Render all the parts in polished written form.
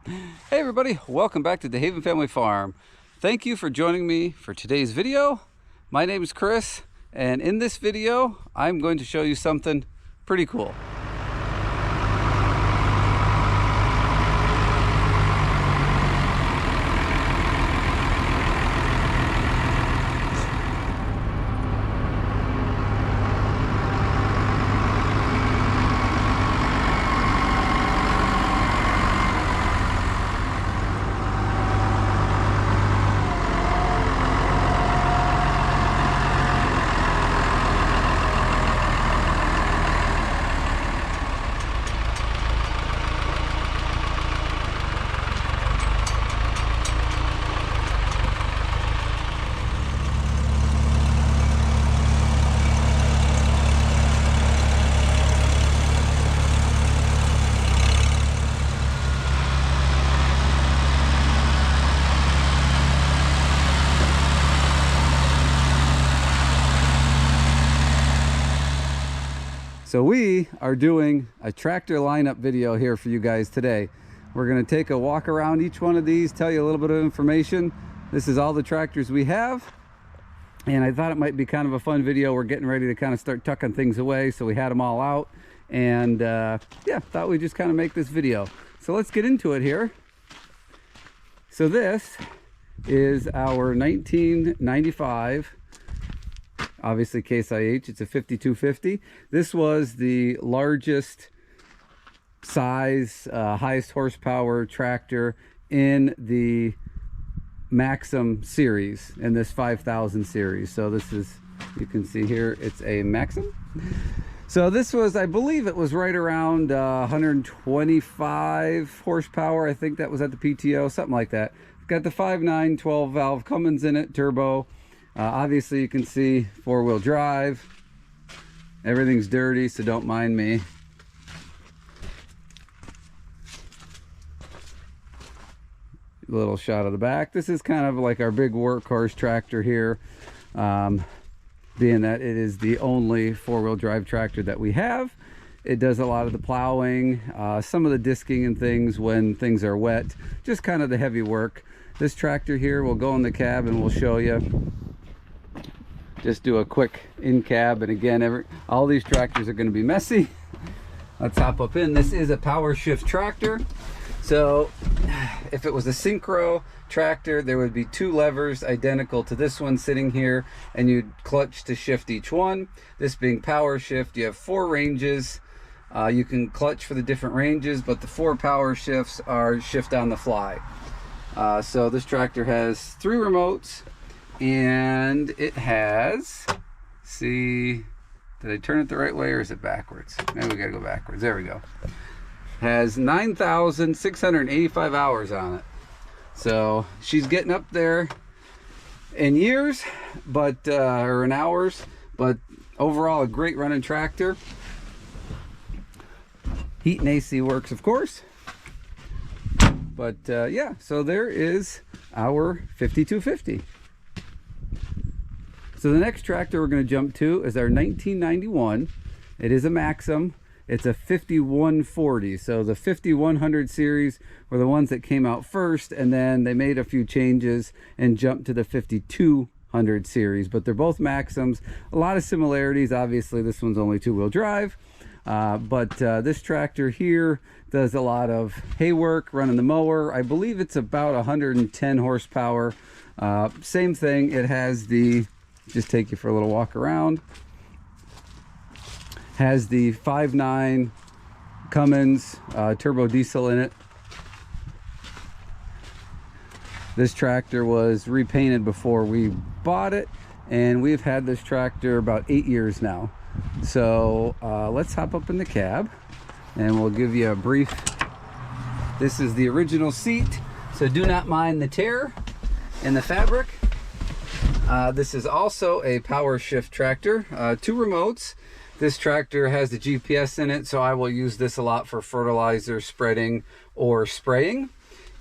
Hey everybody, welcome back to the Haven Family Farm. Thank you for joining me for today's video. My name is Chris, and in this video I'm going to show you something pretty cool. So we are doing a tractor lineup video here for you guys today. We're going to take a walk around each one of these, tell you a little bit of information. This is all the tractors we have, and I thought it might be kind of a fun video. We're getting ready to kind of start tucking things away, so we had them all out, and yeah, thought we'd just kind of make this video. So let's get into it here. So this is our 1995 obviously Case IH. It's a 5250. This was the largest size, highest horsepower tractor in the Maxum series, in this 5000 series. So this is, you can see here, it's a Maxum. So this was, I believe it was right around 125 horsepower. I think that was at the PTO, something like that. Got the 5.9 12 valve Cummins in it, turbo. Obviously you can see 4-wheel drive. Everything's dirty, so don't mind me. A little shot of the back. This is kind of like our big workhorse tractor here, being that it is the only 4-wheel drive tractor that we have. It does a lot of the plowing, some of the disking and things when things are wet, just kind of the heavy work. This tractor here will go in the cab and we'll show you. Just do a quick in cab, and again, all these tractors are going to be messy. Let's hop up in. This is a power shift tractor. So if it was a synchro tractor, there would be 2 levers identical to this one sitting here, and you'd clutch to shift each one. This being power shift, you have 4 ranges. You can clutch for the different ranges, but the 4 power shifts are shift on the fly. So this tractor has 3 remotes, and it has, see, did I turn it the right way or is it backwards? Maybe we gotta go backwards. There we go. Has 9,685 hours on it. So she's getting up there in years, but or in hours, but overall a great running tractor. Heat and AC works, of course. But yeah, so there is our 5250. So the next tractor we're going to jump to is our 1991. It is a Maxum. It's a 5140. So the 5100 series were the ones that came out first, and then they made a few changes and jumped to the 5200 series. But they're both Maxums. A lot of similarities. Obviously, this one's only 2-wheel drive. But this tractor here does a lot of hay work, running the mower. I believe it's about 110 horsepower. Same thing. It has the, just take you for a little walk around, has the 5.9 Cummins turbo diesel in it. This tractor was repainted before we bought it, and we've had this tractor about 8 years now. So let's hop up in the cab and we'll give you a brief. This is the original seat, so do not mind the tear in the fabric. This is also a power shift tractor, 2 remotes. This tractor has the GPS in it, so I will use this a lot for fertilizer spreading or spraying.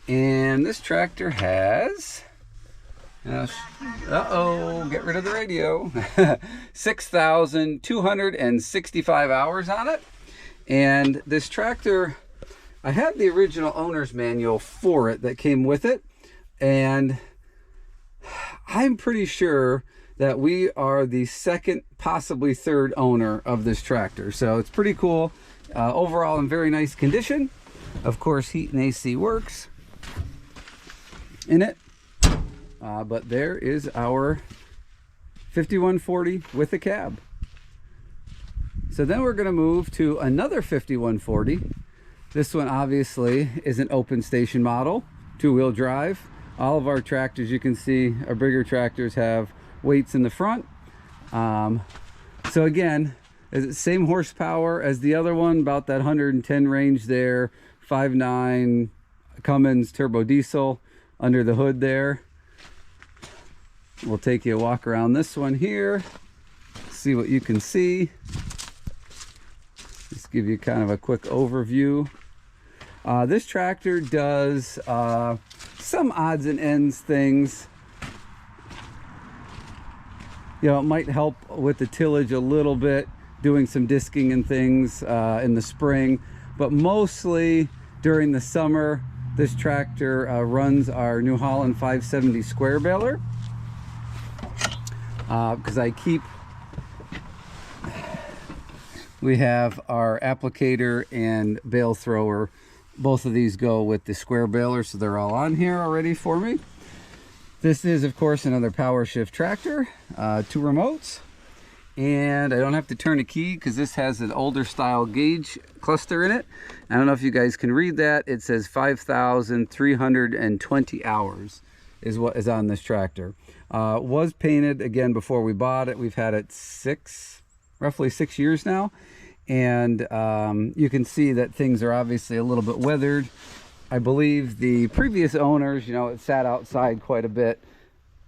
And this tractor has, uh-oh, get rid of the radio, 6,265 hours on it. And this tractor I had the original owner's manual for it that came with it, and I'm pretty sure that we are the second, possibly third owner of this tractor. So it's pretty cool. Overall in very nice condition. Of course, heat and AC works in it. But there is our 5140 with a cab. So then we're going to move to another 5140. This one obviously is an open station model, two-wheel drive. All of our tractors, you can see, our bigger tractors have weights in the front. So again, same horsepower as the other one, about that 110 range there, 5.9 Cummins turbo diesel under the hood there. We'll take you a walk around this one here, see what you can see. Just give you kind of a quick overview. This tractor does some odds and ends things. You know, it might help with the tillage a little bit, doing some disking and things in the spring, but mostly during the summer, this tractor runs our New Holland 570 square baler, because we have our applicator and bale thrower. Both of these go with the square baler, so they're all on here already for me. This is, of course, another power shift tractor, 2 remotes, and I don't have to turn a key because this has an older style gauge cluster in it. I don't know if you guys can read that. It says 5,320 hours is what is on this tractor. Was painted again before we bought it. We've had it roughly 6 years now, and you can see that things are obviously a little bit weathered. I believe the previous owners, you know, it sat outside quite a bit,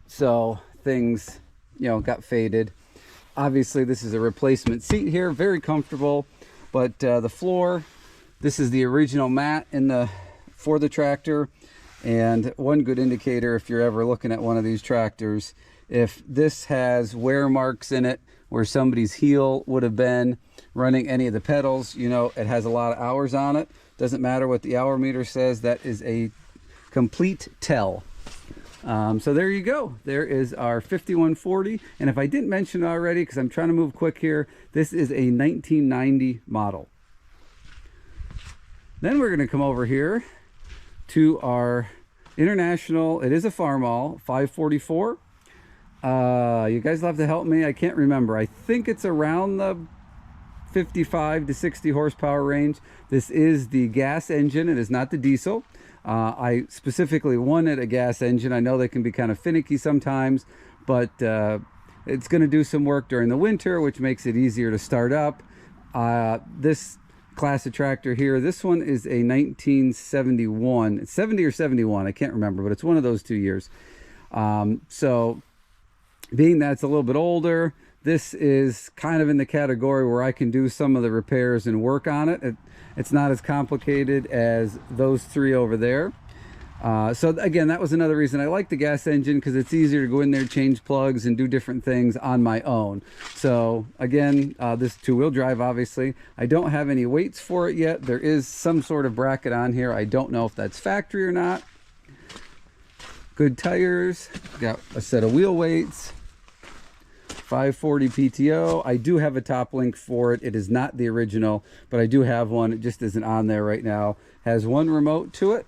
so things, you know, got faded. Obviously this is a replacement seat here, very comfortable, but the floor, this is the original mat for the tractor. And one good indicator, if you're ever looking at one of these tractors, if this has wear marks in it where somebody's heel would have been running any of the pedals, you know, it has a lot of hours on it. Doesn't matter what the hour meter says, that is a complete tell. So there you go. There is our 5140. And if I didn't mention it already, because I'm trying to move quick here, this is a 1990 model. Then we're going to come over here to our International, it is a Farmall 544. You guys will have to help me. I can't remember. I think it's around the 55 to 60 horsepower range. This is the gas engine. It is not the diesel. I specifically wanted a gas engine. I know they can be kind of finicky sometimes, but it's going to do some work during the winter, which makes it easier to start up. This class of tractor here, this one is a 1971. It's 70 or 71, I can't remember, but it's one of those 2 years. So being that it's a little bit older, this is kind of in the category where I can do some of the repairs and work on it. It's not as complicated as those 3 over there. So again, that was another reason I like the gas engine, because it's easier to go in there, change plugs, and do different things on my own. So again, this 2-wheel drive, obviously. I don't have any weights for it yet. There is some sort of bracket on here. I don't know if that's factory or not. Good tires. Got a set of wheel weights. 540 PTO. I do have a top link for it. It is not the original, but I do have one. It just isn't on there right now. Has 1 remote to it.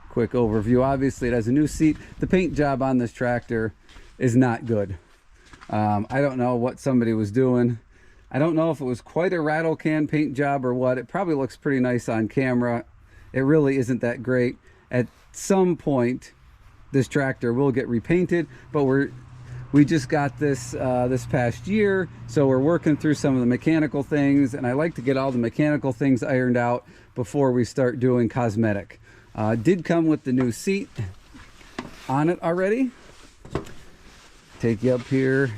Quick overview. Obviously it has a new seat. The paint job on this tractor is not good. I don't know what somebody was doing. I don't know if it was quite a rattle can paint job or what. It probably looks pretty nice on camera. It really isn't that great. At some point this tractor will get repainted, but we just got this this past year, so we're working through some of the mechanical things, and I like to get all the mechanical things ironed out before we start doing cosmetic. Did come with the new seat on it already. Take you up here.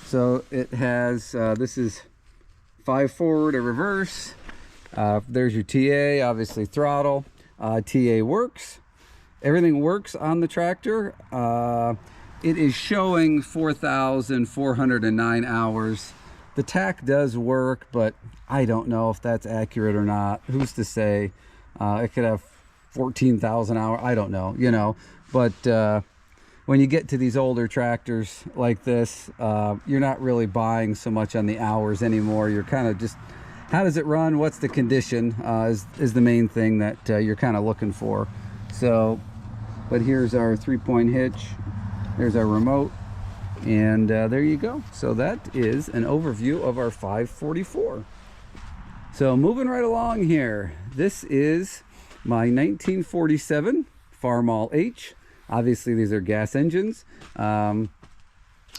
So it has, this is 5 forward or reverse. There's your TA, obviously throttle. TA works. Everything works on the tractor. it is showing 4,409 hours. The tach does work, but I don't know if that's accurate or not. Who's to say? It could have 14,000 hours. I don't know, you know. But when you get to these older tractors like this, you're not really buying so much on the hours anymore. You're kind of just, how does it run? What's the condition is the main thing that you're kind of looking for. So, but here's our 3-point hitch. There's our remote. And there you go. So that is an overview of our 544. So moving right along here, this is my 1947 Farmall H. Obviously these are gas engines. No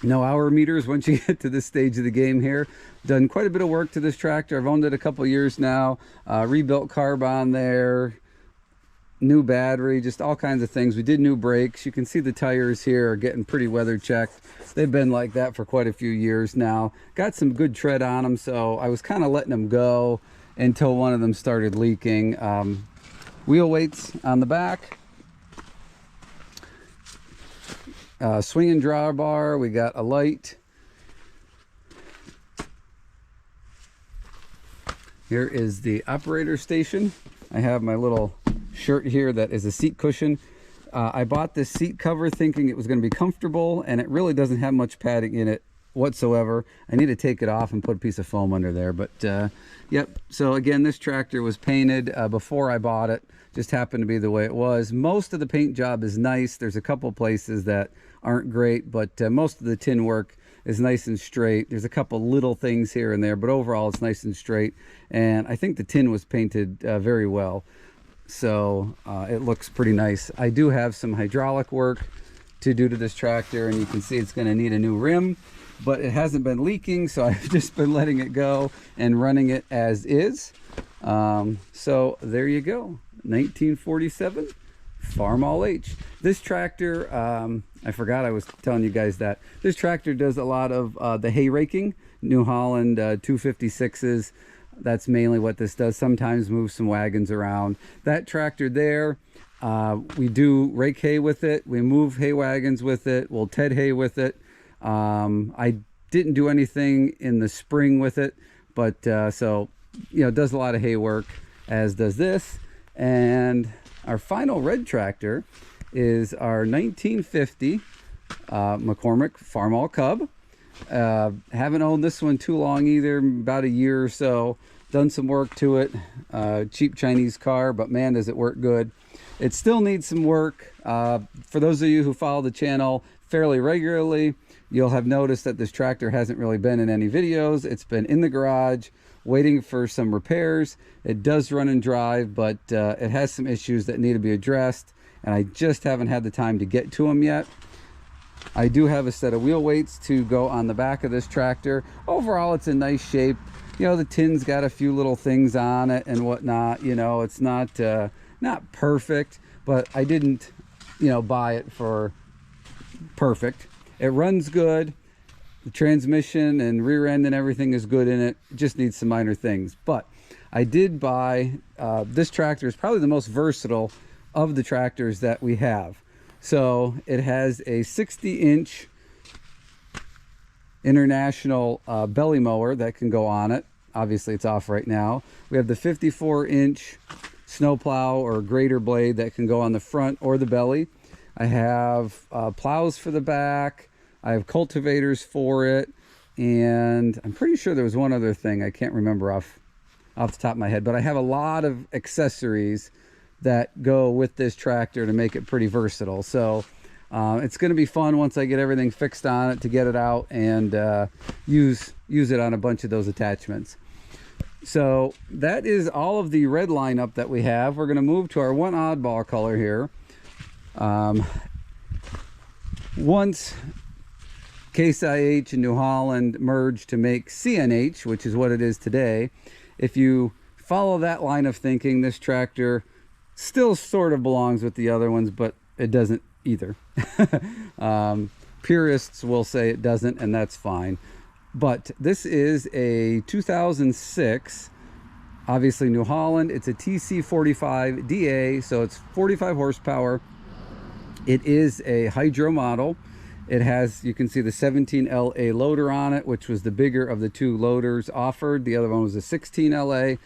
hour meters once you get to this stage of the game here. Done quite a bit of work to this tractor. I've owned it a couple years now. Rebuilt carb on there. New battery, just all kinds of things. We did new brakes. You can see the tires here are getting pretty weather checked. They've been like that for quite a few years now. Got some good tread on them, so I was kind of letting them go until one of them started leaking. Wheel weights on the back. Swing and drawbar. We got a light. Here is the operator station. I have my little shirt here that is a seat cushion. I bought this seat cover thinking it was going to be comfortable, and it really doesn't have much padding in it whatsoever. I need to take it off and put a piece of foam under there. But yep, so again, this tractor was painted before I bought it. Just happened to be the way it was. Most of the paint job is nice. There's a couple places that aren't great, but most of the tin work is nice and straight. There's a couple little things here and there, but overall it's nice and straight. And I think the tin was painted very well. So it looks pretty nice. I do have some hydraulic work to do to this tractor, and you can see it's going to need a new rim, but it hasn't been leaking, so I've just been letting it go and running it as is. So there you go, 1947 Farmall H. This tractor, I forgot I was telling you guys that this tractor does a lot of the hay raking. New Holland 256s. That's mainly what this does. Sometimes move some wagons around. That tractor there, we do rake hay with it. We move hay wagons with it. We'll ted hay with it. I didn't do anything in the spring with it, but so, you know, it does a lot of hay work, as does this. And our final red tractor is our 1950 McCormick Farmall Cub. Haven't owned this one too long either, about a year or so. Done some work to it. Cheap Chinese car, but man, does it work good. It still needs some work. For those of you who follow the channel fairly regularly, you'll have noticed that this tractor hasn't really been in any videos. It's been in the garage waiting for some repairs. It does run and drive, but it has some issues that need to be addressed, and I just haven't had the time to get to them yet. I do have a set of wheel weights to go on the back of this tractor. Overall, it's in nice shape. You know, the tin's got a few little things on it and whatnot. You know, it's not not perfect, but I didn't, you know, buy it for perfect. It runs good. The transmission and rear end and everything is good in it. It just needs some minor things. But I did buy, this tractor is probably the most versatile of the tractors that we have. So it has a 60-inch International belly mower that can go on it. Obviously it's off right now. We have the 54-inch snowplow or grader blade that can go on the front or the belly. I have plows for the back. I have cultivators for it, and I'm pretty sure there was one other thing I can't remember off the top of my head, but I have a lot of accessories that go with this tractor to make it pretty versatile. So it's going to be fun once I get everything fixed on it to get it out and use it on a bunch of those attachments. So that is all of the red lineup that we have. We're going to move to our one oddball color here. Once Case IH and New Holland merged to make CNH, which is what it is today, if you follow that line of thinking, this tractor still sort of belongs with the other ones, but it doesn't either. Purists will say it doesn't, and that's fine. But this is a 2006, obviously New Holland. It's a TC45DA, so it's 45 horsepower. It is a hydro model, It has, you can see the 17LA loader on it, which was the bigger of the two loaders offered. The other one was a 16LA.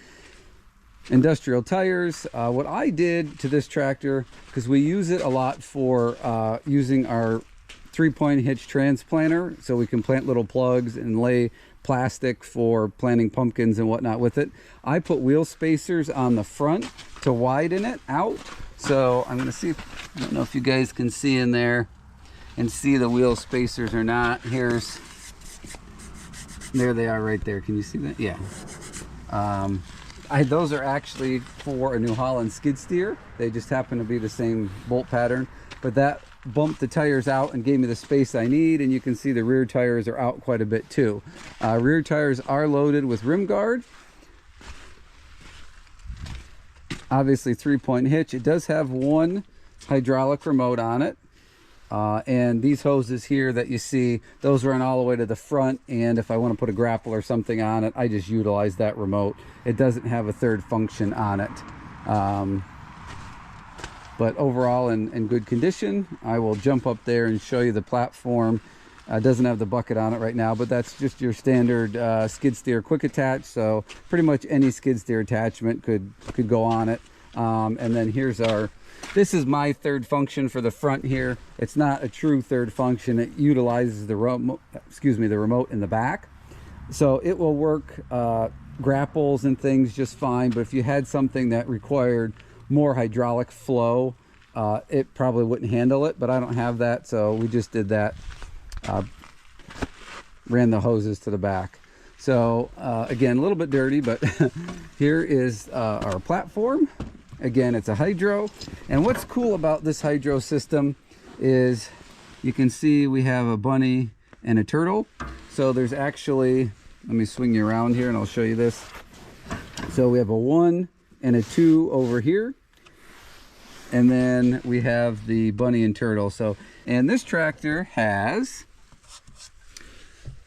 Industrial tires. What I did to this tractor, because we use it a lot for using our 3-point hitch transplanter, so we can plant little plugs and lay plastic for planting pumpkins and whatnot with it. I put wheel spacers on the front to widen it out. So I'm going to see, I don't know if you guys can see in there and see the wheel spacers or not. There they are right there. Can you see that? Yeah. Those are actually for a New Holland skid steer. They just happen to be the same bolt pattern, but that bumped the tires out and gave me the space I need. And you can see the rear tires are out quite a bit too. Rear tires are loaded with rim guard. Obviously 3-point hitch. It does have one hydraulic remote on it. And these hoses here that you see, those run all the way to the front, and if I want to put a grapple or something on it, I just utilize that remote. It doesn't have a third function on it. But overall in good condition. I will jump up there and show you the platform. It doesn't have the bucket on it right now, but that's just your standard skid steer quick attach, so pretty much any skid steer attachment could go on it. And then here's this is my third function for the front here. It's not a true third function. It utilizes the remote in the back. So it will work grapples and things just fine, but if you had something that required more hydraulic flow, it probably wouldn't handle it, but I don't have that, so we just did that. Ran the hoses to the back. So again, a little bit dirty, but here is our platform. Again, it's a hydro, and what's cool about this hydro system is you can see we have a bunny and a turtle. So there's actually, let me swing you around here and I'll show you this. So we have a 1 and a 2 over here, and then we have the bunny and turtle. So, and this tractor has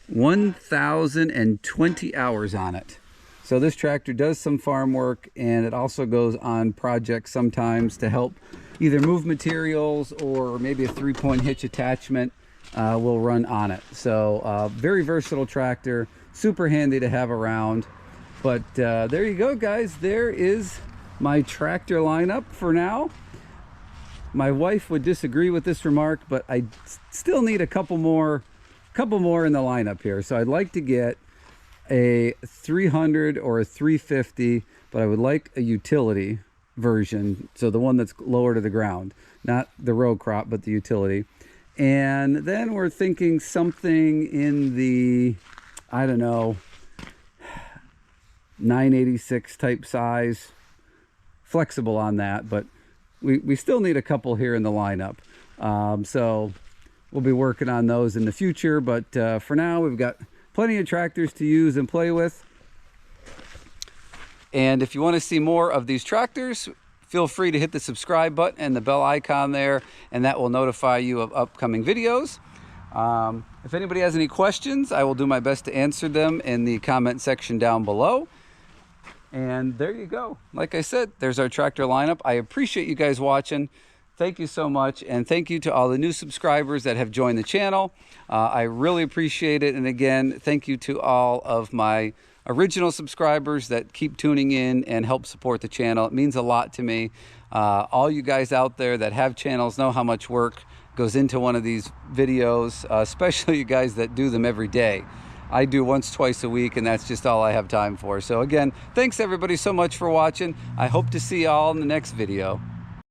1,020 hours on it. So this tractor does some farm work, and it also goes on projects sometimes to help either move materials, or maybe a 3-point hitch attachment will run on it. So very versatile tractor, super handy to have around. But there you go, guys. There is my tractor lineup for now. My wife would disagree with this remark, but I still need a couple more in the lineup here. So I'd like to get a 300 or a 350, but I would like a utility version, so the one that's lower to the ground, not the row crop, but the utility. And then we're thinking something in the, I don't know, 986 type size, flexible on that, but we still need a couple here in the lineup. So we'll be working on those in the future, but for now we've got plenty of tractors to use and play with. And if you want to see more of these tractors, feel free to hit the subscribe button and the bell icon there, and that will notify you of upcoming videos. If anybody has any questions, I will do my best to answer them in the comment section down below. And there you go. Like I said, there's our tractor lineup. I appreciate you guys watching. Thank you so much, and thank you to all the new subscribers that have joined the channel. I really appreciate it, and again, thank you to all of my original subscribers that keep tuning in and help support the channel. It means a lot to me. All you guys out there that have channels know how much work goes into one of these videos, especially you guys that do them every day. I do once, twice a week, and that's just all I have time for. So again, thanks everybody so much for watching. I hope to see you all in the next video.